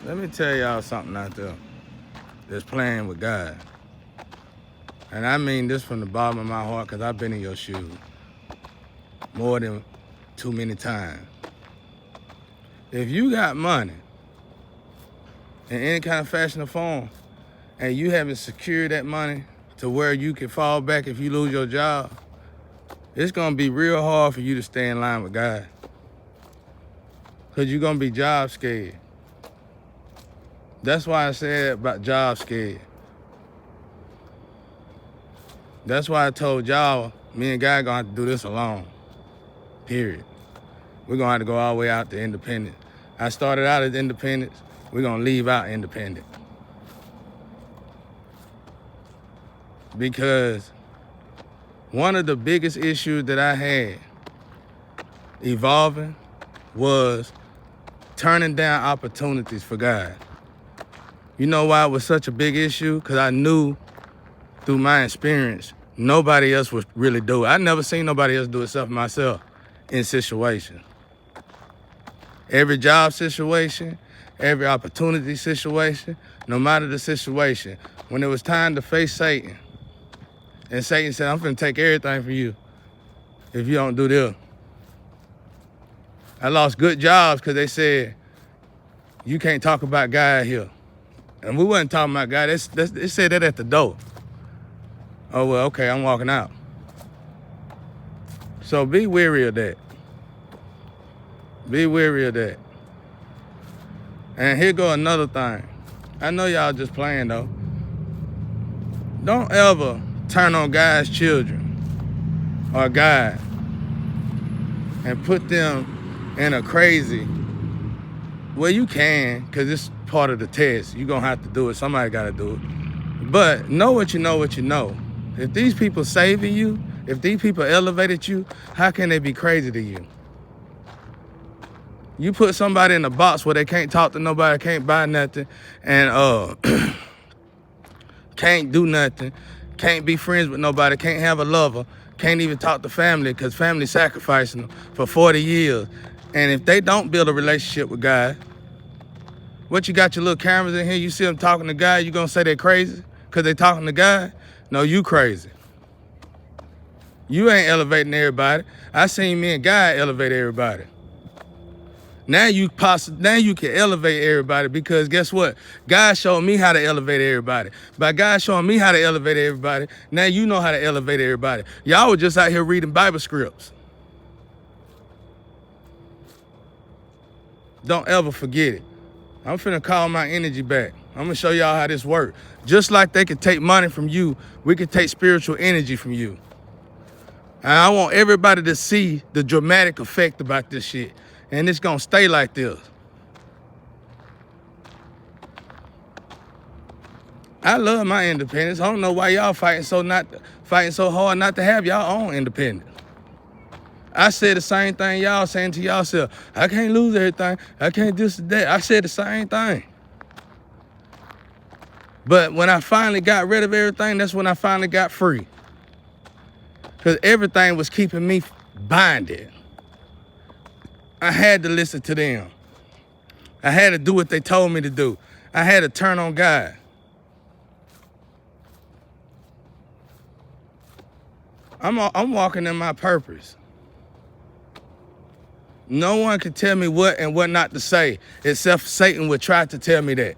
Let me tell y'all something out there that's playing with God. And I mean this from the bottom of my heart because I've been in your shoes more than too many times. If you got money in any kind of fashion or form and you haven't secured that money to where you can fall back if you lose your job, it's gonna be real hard for you to stay in line with God. Because you're gonna be job scared. That's why I said about job scared. That's why I told y'all, me and God gonna have to do this alone. Period. We're gonna have to go all the way out to independent. I started out as independent. We're gonna leave out independent. Because one of the biggest issues that I had evolving was turning down opportunities for God. You know why it was such a big issue? Because I knew through my experience, nobody else would really do it. I never seen nobody else do it except myself in situations. Every job situation, every opportunity situation, no matter the situation, when it was time to face Satan, and Satan said, I'm finna take everything from you if you don't do this. I lost good jobs because they said, you can't talk about God here. And we wasn't talking about God. They said that at the door. Oh, well, okay, I'm walking out. So be wary of that. Be wary of that. And here go another thing. I know y'all just playing though. Don't ever turn on God's children or God and put them in a crazy, well, you can, because it's part of the test. You're going to have to do it. Somebody got to do it. But know what you know what you know. If these people saving you, if these people elevated you, how can they be crazy to you? You put somebody in a box where they can't talk to nobody, can't buy nothing, and can't do nothing, can't be friends with nobody, can't have a lover, can't even talk to family because family sacrificing them for 40 years. And if they don't build a relationship with God, what you got your little cameras in here, you see them talking to God, you gonna say they're crazy because they talking to God? No, you crazy. You ain't elevating everybody. I seen me and God elevate everybody. Now you can elevate everybody because guess what? God showed me how to elevate everybody. By God showing me how to elevate everybody, now you know how to elevate everybody. Y'all were just out here reading Bible scripts. Don't ever forget it. I'm finna call my energy back. I'm gonna show y'all how this works. Just like they can take money from you, we can take spiritual energy from you. And I want everybody to see the dramatic effect about this shit. And it's gonna stay like this. I love my independence. I don't know why y'all fighting so hard not to have y'all own independence. I said the same thing y'all saying to y'allself. I can't lose everything. I can't do that. I said the same thing. But when I finally got rid of everything, that's when I finally got free. Because everything was keeping me binded. I had to listen to them. I had to do what they told me to do. I had to turn on God. I'm walking in my purpose. No one can tell me what and what not to say, except Satan would try to tell me that.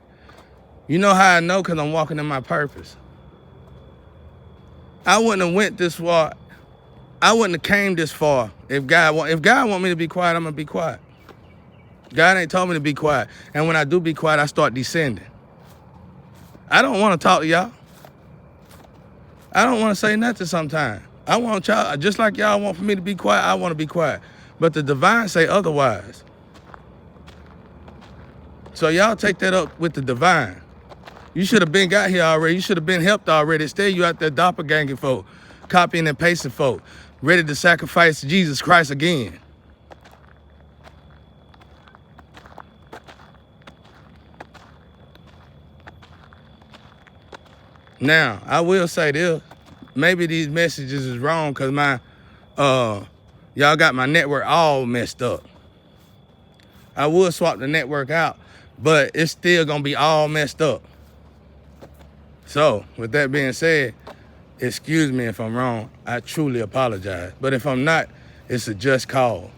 You know how I know? Because I'm walking in my purpose. I wouldn't have went this far. I wouldn't have came this far if God want me to be quiet, I'm going to be quiet. God ain't told me to be quiet. And when I do be quiet, I start descending. I don't want to talk to y'all. I don't want to say nothing sometimes. I want y'all, just like y'all want for me to be quiet, I want to be quiet. But the divine say otherwise. So y'all take that up with the divine. You should have been got here already. You should have been helped already. Instead, you out there doppelganging folk, copying and pasting folk, ready to sacrifice Jesus Christ again. Now, I will say this. Maybe these messages is wrong because y'all got my network all messed up. I would swap the network out, but it's still gonna be all messed up. So, with that being said, excuse me if I'm wrong. I truly apologize. But if I'm not, it's a just cause.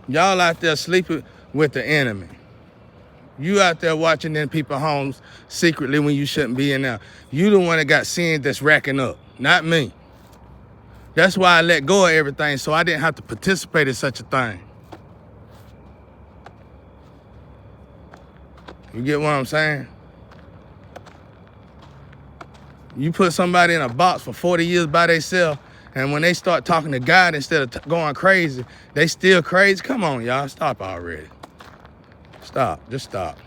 Y'all out there sleeping with the enemy. You out there watching in people's homes secretly when you shouldn't be in there. You the one that got sin that's racking up, not me. That's why I let go of everything, so I didn't have to participate in such a thing. You get what I'm saying? You put somebody in a box for 40 years by themselves, and when they start talking to God instead of going crazy, they still crazy. Come on, y'all, stop already. Stop, just stop.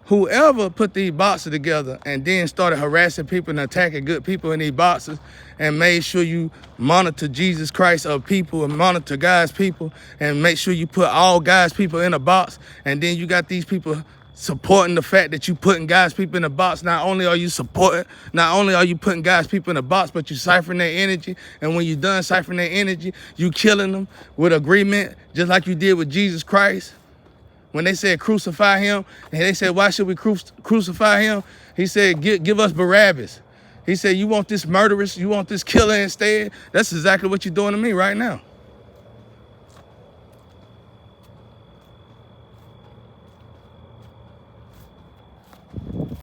Whoever put these boxes together and then started harassing people and attacking good people in these boxes and made sure you monitor Jesus Christ of people and monitor God's people and make sure you put all God's people in a box, and then you got these people supporting the fact that you putting God's people in a box. Not only are you putting God's people in a box, but you ciphering their energy. And when you're done ciphering their energy, you killing them with agreement, just like you did with Jesus Christ. When they said crucify him, and they said, why should we crucify him? He said, give us Barabbas. He said, you want this murderess, you want this killer instead? That's exactly what you're doing to me right now.